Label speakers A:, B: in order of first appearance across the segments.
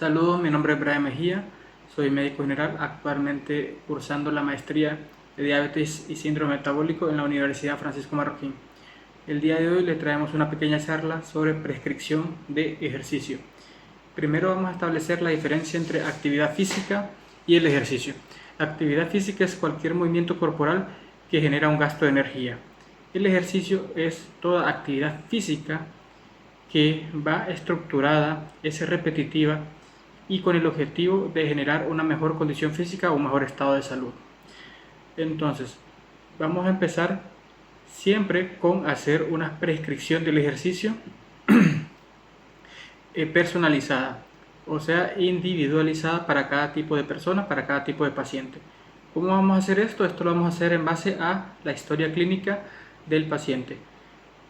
A: Saludos, mi nombre es Brian Mejía, soy médico general, actualmente cursando la maestría de diabetes y síndrome metabólico en la Universidad Francisco Marroquín. El día de hoy le traemos una pequeña charla sobre prescripción de ejercicio. Primero vamos a establecer la diferencia entre actividad física y el ejercicio. La actividad física es cualquier movimiento corporal que genera un gasto de energía. El ejercicio es toda actividad física que va estructurada, es repetitiva y con el objetivo de generar una mejor condición física o un mejor estado de salud. Entonces, vamos a empezar siempre con hacer una prescripción del ejercicio personalizada, o sea, individualizada para cada tipo de persona, para cada tipo de paciente. ¿Cómo vamos a hacer esto? Esto lo vamos a hacer en base a la historia clínica del paciente.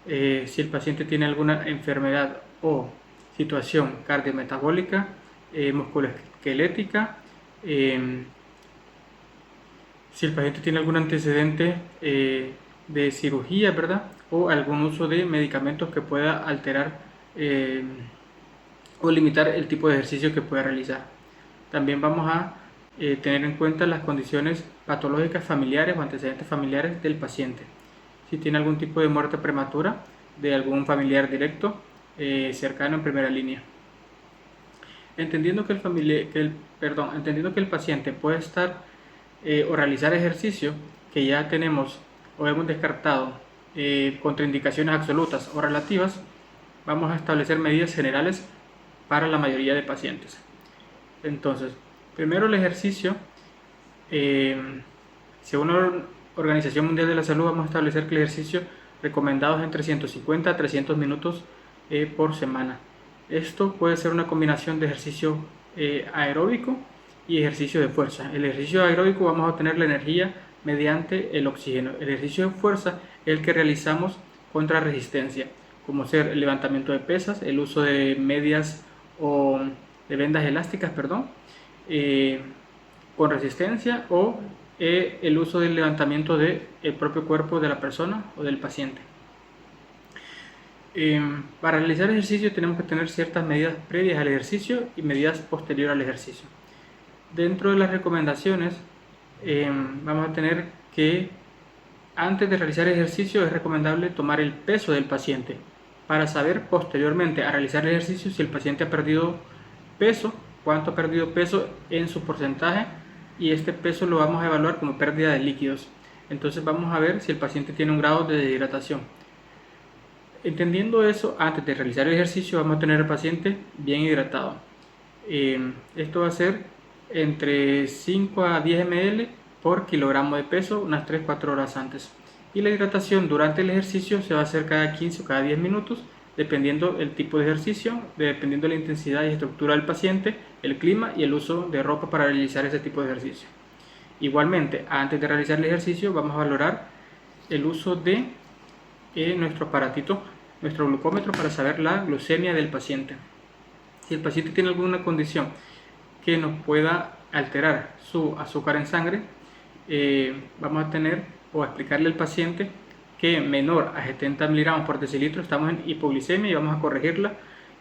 A: Si el paciente tiene alguna enfermedad o situación cardiometabólica, musculoesquelética, si el paciente tiene algún antecedente de cirugía, ¿verdad? O algún uso de medicamentos que pueda alterar o limitar el tipo de ejercicio que pueda realizar. También vamos a tener en cuenta las condiciones patológicas familiares o antecedentes familiares del paciente. Si tiene algún tipo de muerte prematura de algún familiar directo cercano en primera línea. Entendiendo que el paciente puede estar o realizar ejercicio que ya tenemos o hemos descartado contraindicaciones absolutas o relativas, vamos a establecer medidas generales para la mayoría de pacientes. Entonces, primero el ejercicio, según la Organización Mundial de la Salud, vamos a establecer que el ejercicio recomendado es entre 150 a 300 minutos por semana. Esto puede ser una combinación de ejercicio aeróbico y ejercicio de fuerza. El ejercicio aeróbico vamos a obtener la energía mediante el oxígeno. El ejercicio de fuerza es el que realizamos contra resistencia, como ser el levantamiento de pesas, el uso de medias o de vendas elásticas, con resistencia, o el uso del levantamiento del propio cuerpo de la persona o del paciente. Para realizar ejercicio tenemos que tener ciertas medidas previas al ejercicio y medidas posteriores al ejercicio. Dentro de las recomendaciones vamos a tener que antes de realizar ejercicio es recomendable tomar el peso del paciente para saber posteriormente a realizar el ejercicio si el paciente ha perdido peso, cuánto ha perdido peso en su porcentaje, y este peso lo vamos a evaluar como pérdida de líquidos. Entonces vamos a ver si el paciente tiene un grado de deshidratación. Entendiendo eso, antes de realizar el ejercicio vamos a tener al paciente bien hidratado. Esto va a ser entre 5 a 10 ml por kilogramo de peso unas 3-4 horas antes. Y la hidratación durante el ejercicio se va a hacer cada 15 o cada 10 minutos, dependiendo el tipo de ejercicio, dependiendo de la intensidad y estructura del paciente, el clima y el uso de ropa para realizar ese tipo de ejercicio. Igualmente, antes de realizar el ejercicio vamos a valorar el uso de nuestro aparatito, nuestro glucómetro, para saber la glucemia del paciente. Si el paciente tiene alguna condición que nos pueda alterar su azúcar en sangre, vamos a tener o explicarle al paciente que menor a 70 miligramos por decilitro estamos en hipoglicemia y vamos a corregirla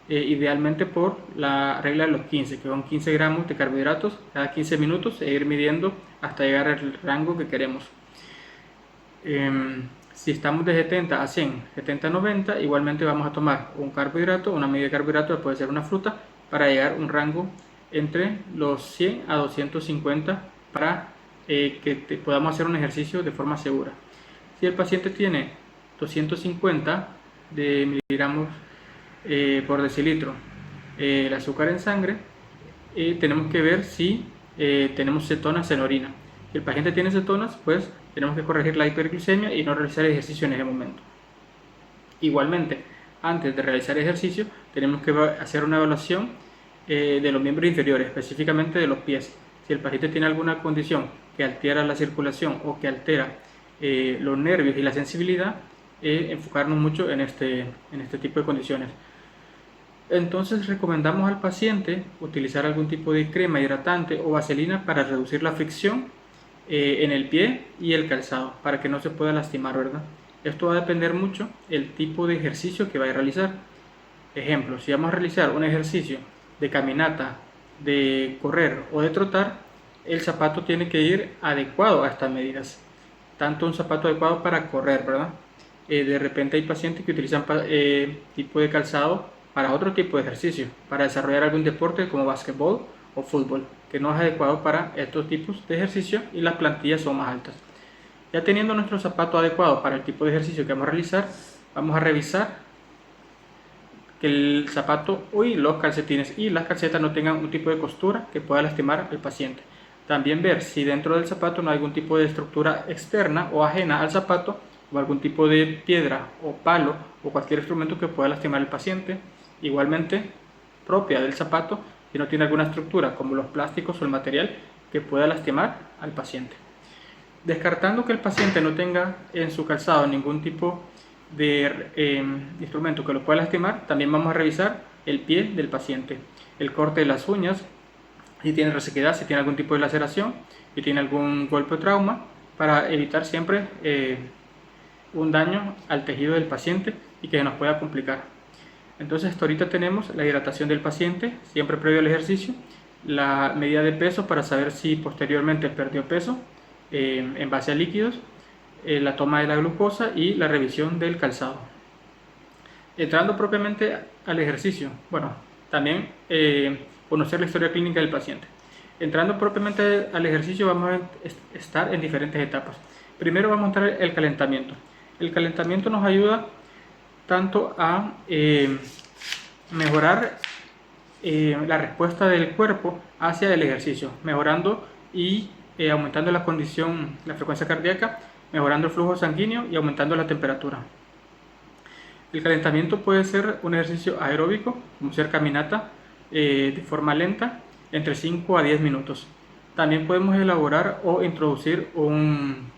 A: idealmente por la regla de los 15, que son 15 gramos de carbohidratos cada 15 minutos, e ir midiendo hasta llegar al rango que queremos. Si estamos de 70 a 100, 70 a 90, igualmente vamos a tomar un carbohidrato, una medida de carbohidrato, puede ser una fruta, para llegar a un rango entre los 100 a 250 para que podamos hacer un ejercicio de forma segura. Si el paciente tiene 250 de miligramos por decilitro el azúcar en sangre, tenemos que ver si tenemos cetonas en orina. Si el paciente tiene cetonas, pues tenemos que corregir la hiperglucemia y no realizar ejercicio en ese momento. Igualmente, antes de realizar ejercicio, tenemos que hacer una evaluación de los miembros inferiores, específicamente de los pies. Si el paciente tiene alguna condición que altera la circulación o que altera los nervios y la sensibilidad, enfocarnos mucho en este tipo de condiciones. Entonces recomendamos al paciente utilizar algún tipo de crema hidratante o vaselina para reducir la fricción en el pie y el calzado, para que no se pueda lastimar, ¿verdad? Esto va a depender mucho del tipo de ejercicio que vaya a realizar. Ejemplo, si vamos a realizar un ejercicio de caminata de correr o de trotar, el zapato tiene que ir adecuado a estas medidas. Tanto un zapato adecuado para correr, ¿verdad? De repente hay pacientes que utilizan tipo de calzado para otro tipo de ejercicio, para desarrollar algún deporte como básquetbol o fútbol, que no es adecuado para estos tipos de ejercicio y las plantillas son más altas. Ya teniendo nuestro zapato adecuado para el tipo de ejercicio que vamos a realizar, vamos a revisar que el zapato y los calcetines y las calcetas no tengan un tipo de costura que pueda lastimar al paciente. También ver si dentro del zapato no hay algún tipo de estructura externa o ajena al zapato, o algún tipo de piedra o palo o cualquier instrumento que pueda lastimar al paciente. Igualmente, propia del zapato, si no tiene alguna estructura como los plásticos o el material que pueda lastimar al paciente. Descartando que el paciente no tenga en su calzado ningún tipo de instrumento que lo pueda lastimar, también vamos a revisar el pie del paciente, el corte de las uñas, si tiene resequedad, si tiene algún tipo de laceración, si tiene algún golpe o trauma, para evitar siempre un daño al tejido del paciente y que nos pueda complicar. Entonces, hasta ahorita tenemos la hidratación del paciente, siempre previo al ejercicio, la medida de peso para saber si posteriormente perdió peso en base a líquidos, la toma de la glucosa y la revisión del calzado. Entrando propiamente al ejercicio, bueno, también conocer la historia clínica del paciente. Entrando propiamente al ejercicio vamos a estar en diferentes etapas. Primero vamos a entrar el calentamiento. El calentamiento nos ayuda tanto a mejorar la respuesta del cuerpo hacia el ejercicio, mejorando y aumentando la condición, la frecuencia cardíaca, mejorando el flujo sanguíneo y aumentando la temperatura. El calentamiento puede ser un ejercicio aeróbico, como ser caminata de forma lenta, entre 5 a 10 minutos. También podemos elaborar o introducir un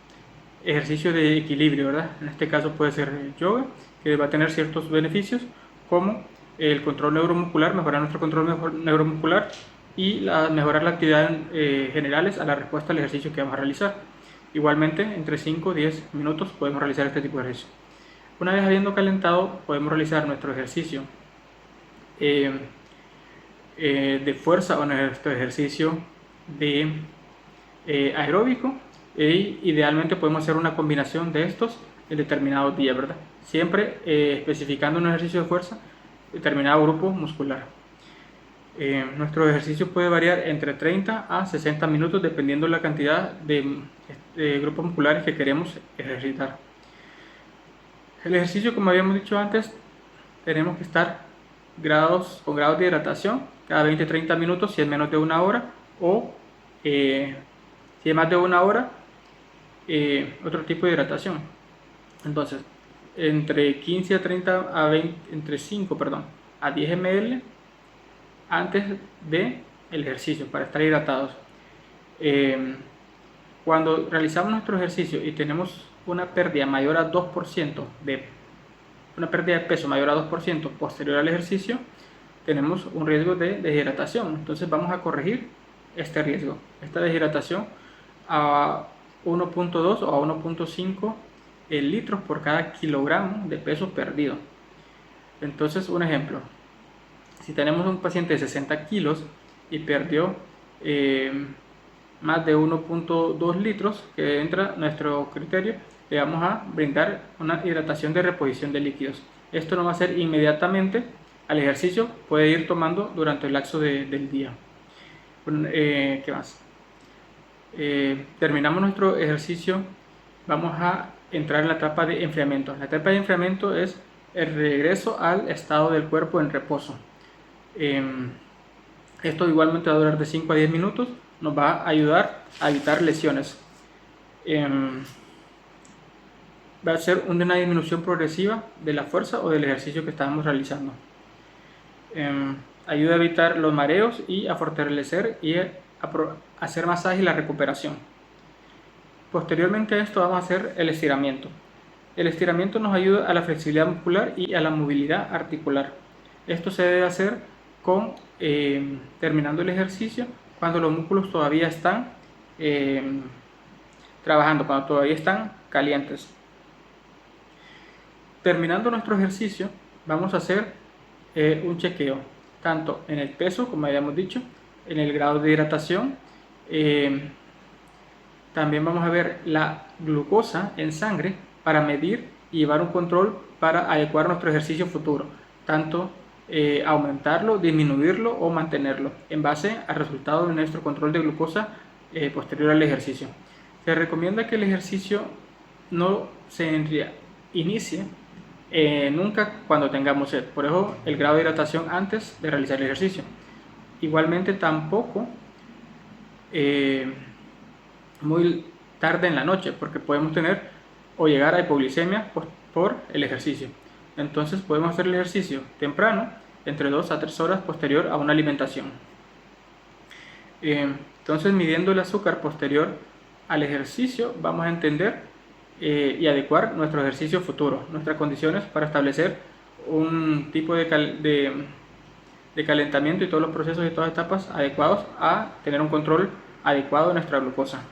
A: ejercicio de equilibrio, ¿verdad? En este caso puede ser yoga, que va a tener ciertos beneficios, como el control neuromuscular, mejorar nuestro control neuromuscular y mejorar las actividades generales a la respuesta al ejercicio que vamos a realizar. Igualmente, entre 5 y 10 minutos podemos realizar este tipo de ejercicio. Una vez habiendo calentado, podemos realizar nuestro ejercicio de fuerza o nuestro ejercicio de aeróbico, e idealmente podemos hacer una combinación de estos en determinados días, ¿verdad? Siempre especificando un ejercicio de fuerza determinado grupo muscular. Nuestro ejercicio puede variar entre 30 a 60 minutos dependiendo de la cantidad de grupos musculares que queremos ejercitar. El ejercicio, como habíamos dicho antes, tenemos que estar con grados de hidratación cada 20-30 minutos si es menos de una hora, o si es más de una hora, otro tipo de hidratación. Entonces, entre 15 a 30 a 20, entre 5, perdón, a 10 ml antes del ejercicio para estar hidratados. Cuando realizamos nuestro ejercicio y tenemos una pérdida mayor a 2%, una pérdida de peso mayor a 2% posterior al ejercicio, tenemos un riesgo de deshidratación. Entonces vamos a corregir este riesgo, esta deshidratación, a 1.2 o a 1.5 litros por cada kilogramo de peso perdido. Entonces, un ejemplo, si tenemos un paciente de 60 kilos y perdió más de 1.2 litros, que entra nuestro criterio, le vamos a brindar una hidratación de reposición de líquidos. Esto no va a ser inmediatamente al ejercicio, puede ir tomando durante el lapso del día. ¿Qué más? Terminamos nuestro ejercicio, vamos a entrar en la etapa de enfriamiento. La etapa de enfriamiento es el regreso al estado del cuerpo en reposo. Esto igualmente va a durar de 5 a 10 minutos, nos va a ayudar a evitar lesiones. Va a ser una disminución progresiva de la fuerza o del ejercicio que estábamos realizando. Ayuda a evitar los mareos y a fortalecer y a hacer más ágil la recuperación. Posteriormente a esto vamos a hacer el estiramiento. El estiramiento nos ayuda a la flexibilidad muscular y a la movilidad articular. Esto se debe hacer terminando el ejercicio, cuando los músculos todavía están trabajando, cuando todavía están calientes. Terminando nuestro ejercicio, vamos a hacer un chequeo, tanto en el peso, como habíamos dicho, en el grado de hidratación. También vamos a ver la glucosa en sangre para medir y llevar un control para adecuar nuestro ejercicio futuro, tanto aumentarlo, disminuirlo o mantenerlo en base al resultado de nuestro control de glucosa posterior al ejercicio. Se recomienda que el ejercicio no se inicie nunca cuando tengamos sed, por eso el grado de hidratación antes de realizar el ejercicio. Igualmente tampoco muy tarde en la noche, porque podemos tener o llegar a hipoglicemia por el ejercicio. Entonces podemos hacer el ejercicio temprano, entre 2 a 3 horas posterior a una alimentación. Entonces, midiendo el azúcar posterior al ejercicio, vamos a entender y adecuar nuestro ejercicio futuro, nuestras condiciones para establecer un tipo de calentamiento y todos los procesos y todas las etapas adecuados a tener un control adecuado de nuestra glucosa.